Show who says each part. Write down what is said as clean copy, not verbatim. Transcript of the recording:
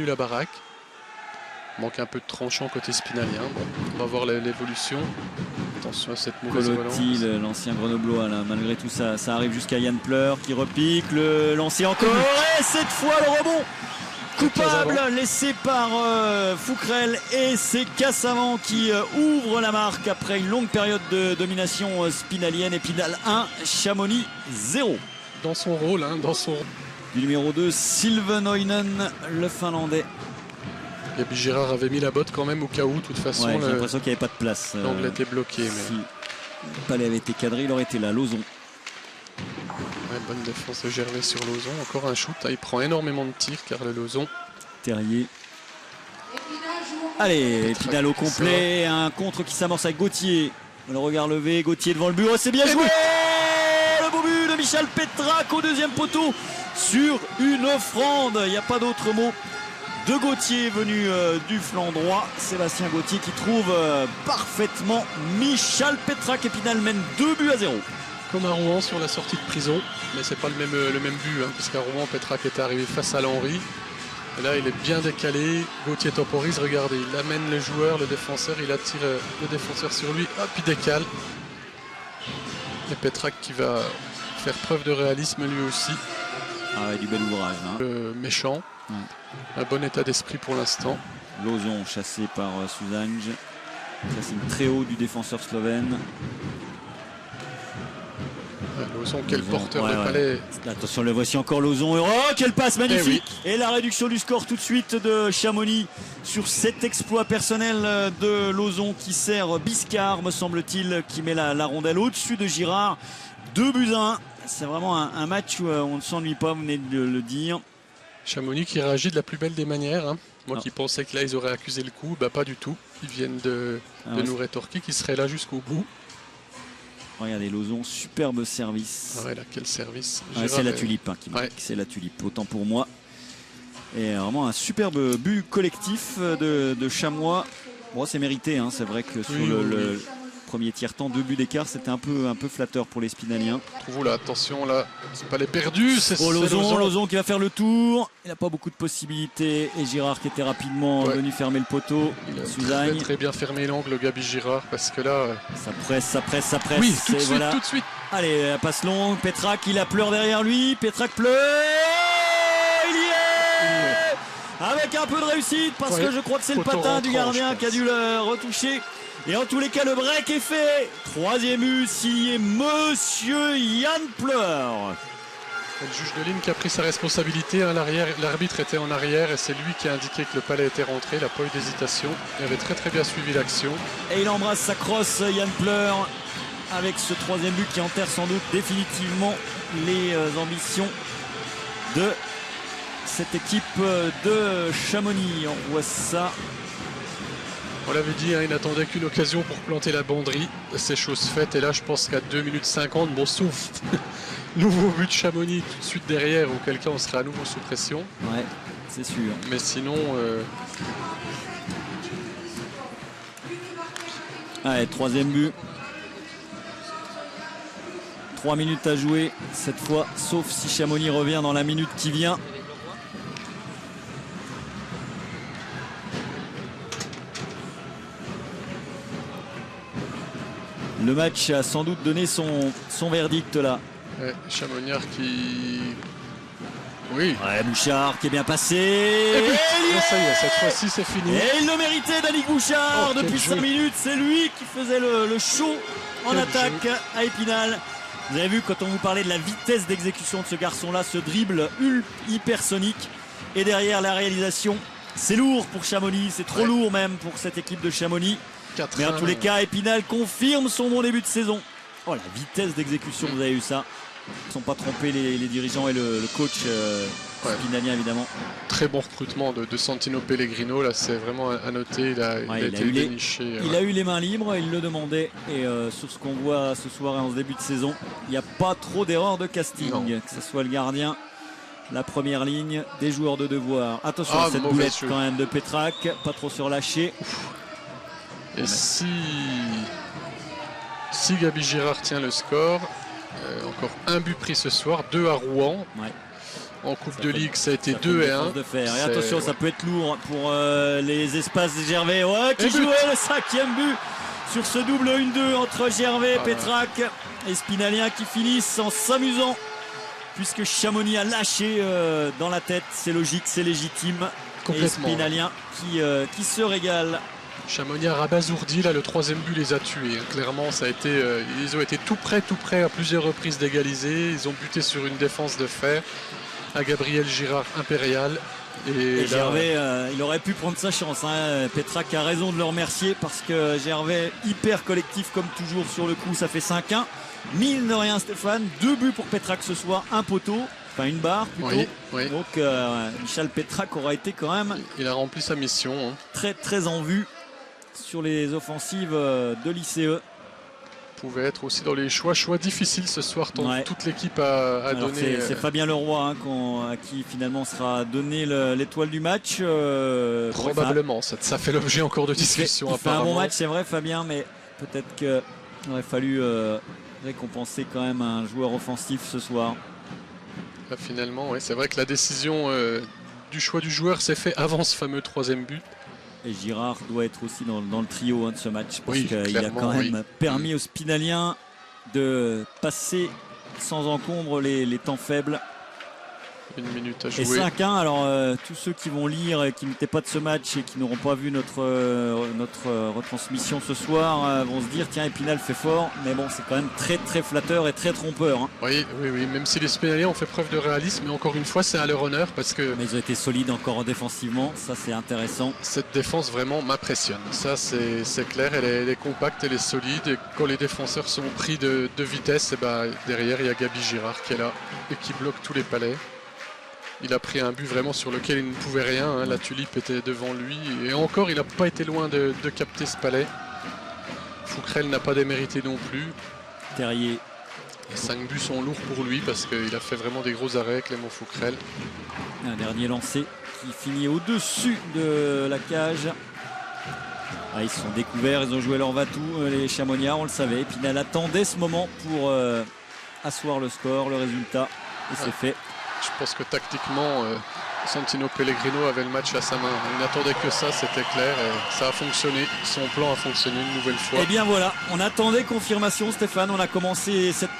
Speaker 1: La baraque. Manque un peu de tranchant côté spinalien. Bon, on va voir l'évolution. Attention à cette mauvaise relance.
Speaker 2: L'ancien Grenoblois, là, malgré tout ça, ça arrive jusqu'à Yann Pleur qui repique, le lancer encore. Et cette fois le rebond coupable laissé par Fouquerel, et c'est Casavant qui ouvre la marque après une longue période de domination spinalienne. Épinal 1, Chamonix 0.
Speaker 1: Dans son rôle, dans son rôle.
Speaker 2: Du numéro 2, Silvenoinen, le Finlandais.
Speaker 1: Gabi Girard avait mis la botte quand même au cas où, de toute façon.
Speaker 2: Ouais, j'ai l'impression qu'il n'y avait pas de place.
Speaker 1: L'angle était bloqué. Mais...
Speaker 2: Si le palais avait été cadré, il aurait été là. Lauzon.
Speaker 1: Ouais, bonne défense de Gervais sur Lauzon. Encore un shoot. Il prend énormément de tirs, car le Lauzon.
Speaker 2: Terrier. Allez, Épinal au complet. Un contre qui s'amorce avec Gauthier. Le regard levé. Gauthier devant le but. Oh, c'est bien joué! Le beau but de Michal Petrac au deuxième poteau sur une offrande. Il n'y a pas d'autre mot. De Gauthier venu du flanc droit. Sébastien Gauthier qui trouve parfaitement Michal Petrac. Épinal mène 2-0.
Speaker 1: Comme à Rouen sur la sortie de prison, mais c'est pas le même but, parce qu'à Rouen, Petrac était arrivé face à l'Henri. Et là, il est bien décalé. Gauthier temporise, regardez, il amène le joueur, le défenseur, il attire le défenseur sur lui, hop, il décale. Et Petrac qui va faire preuve de réalisme lui aussi.
Speaker 2: Ah ouais, du bel ouvrage.
Speaker 1: Méchant. Un bon état d'esprit pour l'instant.
Speaker 2: Lauzon chassé par Suzange. Ça, c'est très haut du défenseur slovène.
Speaker 1: Lauzon, quel porteur de palais.
Speaker 2: Attention, le voici encore Lauzon. Oh, quelle passe magnifique! Et la réduction du score tout de suite de Chamonix sur cet exploit personnel de Lauzon qui sert Biscard, me semble-t-il, qui met la rondelle au-dessus de Girard. 2-1. C'est vraiment un match où on ne s'ennuie pas, vous venez de le dire.
Speaker 1: Chamonix qui réagit de la plus belle des manières. Moi qui pensais que là ils auraient accusé le coup, pas du tout. Ils viennent de nous rétorquer qu'ils seraient là jusqu'au bout.
Speaker 2: Regardez Lauzon, superbe service.
Speaker 1: Ah ouais, là, quel service.
Speaker 2: C'est la tulipe qui marque, c'est la tulipe, autant pour moi. Et vraiment un superbe but collectif de Chamois. Bon, c'est mérité, c'est vrai que sur le premier tiers-temps, 2 buts d'écart, c'était un peu flatteur pour les Spinaliens.
Speaker 1: Trouvez là, attention là, c'est pas les perdus. C'est
Speaker 2: Lauzon qui va faire le tour. Il n'a pas beaucoup de possibilités. Et Girard qui était rapidement venu fermer le poteau.
Speaker 1: Il a très bien fermé l'angle, Gabi Girard, parce que là.
Speaker 2: Ça presse.
Speaker 1: Oui, tout de suite.
Speaker 2: Allez, la passe longue. Petrac, il a pleure derrière lui. Petrac pleure. Il y est avec un peu de réussite, parce que je crois que c'est le patin du gardien qui a dû le retoucher. Et en tous les cas, le break est fait. 3e but signé Monsieur Yann Pleur.
Speaker 1: Le juge de ligne qui a pris sa responsabilité. L'arbitre était en arrière et c'est lui qui a indiqué que le palais était rentré. Il n'a pas eu d'hésitation. Il avait très bien suivi l'action.
Speaker 2: Et il embrasse sa crosse, Yann Pleur, avec ce 3e but qui enterre sans doute définitivement les ambitions de cette équipe de Chamonix. On voit ça.
Speaker 1: On l'avait dit, il n'attendait qu'une occasion pour planter la banderie. C'est chose faite. Et là, je pense qu'à 2 minutes 50, bon, sauf nouveau but de Chamonix tout de suite derrière, auquel cas on serait à nouveau sous pression.
Speaker 2: Ouais, c'est sûr.
Speaker 1: Mais sinon...
Speaker 2: Allez, 3e but. 3 minutes à jouer cette fois, sauf si Chamonix revient dans la minute qui vient. Le match a sans doute donné son verdict là.
Speaker 1: Chamonix qui... Oui.
Speaker 2: Ouais, Bouchard qui est bien passé.
Speaker 1: Et ça y est, cette fois-ci c'est fini.
Speaker 2: Et il le méritait, Danick Bouchard. Depuis 5 minutes, c'est lui qui faisait le show en attaque à Épinal. Vous avez vu, quand on vous parlait de la vitesse d'exécution de ce garçon-là, ce dribble hypersonique. Et derrière la réalisation, c'est lourd pour Chamonix. C'est trop lourd même pour cette équipe de Chamonix. Mais en tous les cas, Épinal confirme son bon début de saison. Oh, la vitesse d'exécution, vous avez eu ça. Ils ne sont pas trompés les dirigeants et le coach épinalien, évidemment.
Speaker 1: Très bon recrutement de Santino Pellegrino. Là, c'est vraiment à noter. Il a été déniché.
Speaker 2: Il a eu les mains libres, il le demandait. Et sur ce qu'on voit ce soir et en ce début de saison, il n'y a pas trop d'erreurs de casting. Non. Que ce soit le gardien, la première ligne, des joueurs de devoir. Attention à cette boulette quand même de Petrac. Pas trop se relâcher.
Speaker 1: Et si Gabi Girard tient le score, encore un but pris ce soir, 2 à Rouen. En Coupe de Ligue, ça a été 2 et 1.
Speaker 2: Et attention, ça peut être lourd pour les espaces de Gervais. Ouais, qui jouait le 5e but sur ce double 1-2 entre Gervais et Pétrac. Et Spinalien qui finissent en s'amusant, puisque Chamonix a lâché dans la tête. C'est logique, c'est légitime. Et Spinalien qui se régale.
Speaker 1: Chamonix a rabasourdi, là le 3e but les a tués. Clairement, ça a été, ils ont été tout près à plusieurs reprises d'égaliser. Ils ont buté sur une défense de fer à Gabriel Girard impérial.
Speaker 2: Et Gervais, il aurait pu prendre sa chance. Pétrac a raison de le remercier parce que Gervais, hyper collectif comme toujours sur le coup, ça fait 5-1. Mine de rien, Stéphane, 2 buts pour Pétrac ce soir, un poteau. Enfin une barre plutôt.
Speaker 1: Oui.
Speaker 2: Donc Michel Pétrac aura été quand même.
Speaker 1: Il a rempli sa mission.
Speaker 2: Très en vue sur les offensives de l'ICE.
Speaker 1: Pouvait être aussi dans les choix difficiles ce soir. Toute l'équipe a donné.
Speaker 2: C'est Fabien Leroy à qui finalement sera donné l'étoile du match.
Speaker 1: Probablement. Ça fait l'objet encore de discussions.
Speaker 2: Il fait un bon match, c'est vrai, Fabien, mais peut-être qu'il aurait fallu récompenser quand même un joueur offensif ce soir.
Speaker 1: Là, finalement, c'est vrai que la décision du choix du joueur s'est fait avant ce fameux 3e but.
Speaker 2: Et Girard doit être aussi dans le trio de ce match parce qu'il a quand même permis aux Spinaliens de passer sans encombre les temps faibles.
Speaker 1: 1 minute à jouer.
Speaker 2: Et 5-1, alors tous ceux qui vont lire et qui n'étaient pas de ce match et qui n'auront pas vu notre retransmission ce soir vont se dire tiens, Épinal fait fort, mais bon, c'est quand même très flatteur et très trompeur.
Speaker 1: Oui, même si les Spinaliens ont fait preuve de réalisme, mais encore une fois c'est à leur honneur parce que...
Speaker 2: Mais ils ont été solides encore défensivement, ça c'est intéressant.
Speaker 1: Cette défense vraiment m'impressionne, ça c'est clair, elle est compacte, elle est solide, et quand les défenseurs sont pris de vitesse, et derrière il y a Gabi Girard qui est là et qui bloque tous les palais. Il a pris un but vraiment sur lequel il ne pouvait rien. La tulipe était devant lui. Et encore, il n'a pas été loin de capter ce palais. Fouquerel n'a pas démérité non plus.
Speaker 2: Terrier.
Speaker 1: Les 5 buts sont lourds pour lui parce qu'il a fait vraiment des gros arrêts, Clément Fouquerel.
Speaker 2: Un dernier lancé qui finit au-dessus de la cage. Ils se sont découverts, ils ont joué leur va-tout, les Chamonniards, on le savait. Épinal attendait ce moment pour asseoir le score, le résultat. Et c'est fait.
Speaker 1: Je pense que tactiquement, Santino Pellegrino avait le match à sa main. Il n'attendait que ça, c'était clair. Et ça a fonctionné. Son plan a fonctionné une nouvelle fois.
Speaker 2: Et bien voilà, on attendait confirmation, Stéphane. On a commencé cette